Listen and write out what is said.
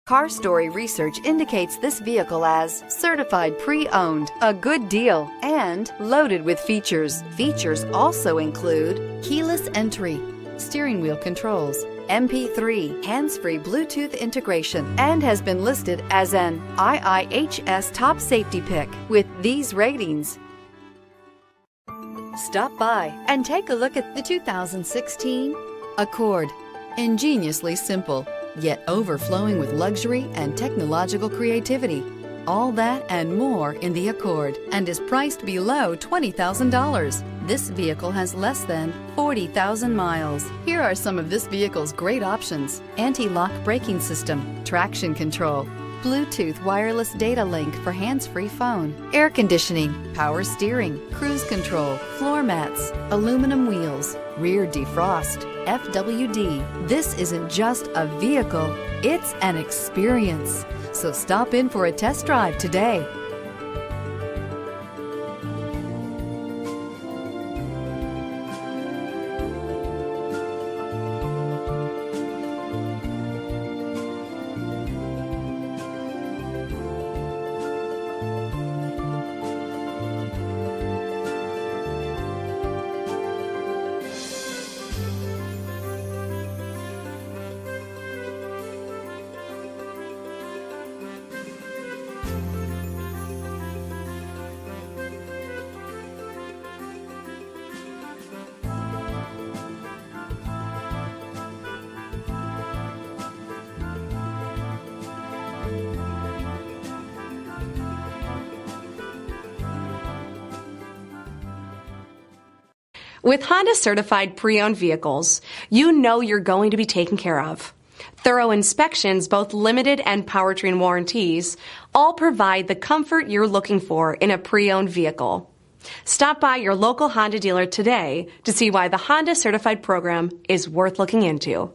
Car Story research indicates this vehicle as certified pre-owned, a good deal, and loaded with features. Features also include keyless entry, steering wheel controls, MP3, hands-free Bluetooth integration, and has been listed as an IIHS top safety pick with these ratings. Stop by and take a look at the 2016 Accord. Ingeniously simple, yet overflowing with luxury and technological creativity. All that and more in the Accord, and is priced below $20,000. This vehicle has less than 40,000 miles. Here are some of this vehicle's great options: anti-lock braking system, traction control, Bluetooth wireless data link for hands-free phone, air conditioning, power steering, cruise control, floor mats, aluminum wheels, rear defrost, FWD. This isn't just a vehicle, it's an experience. So stop in for a test drive today. With Honda certified pre-owned vehicles, you know you're going to be taken care of. Thorough inspections, both limited and powertrain warranties, all provide the comfort you're looking for in a pre-owned vehicle. Stop by your local Honda dealer today to see why the Honda certified program is worth looking into.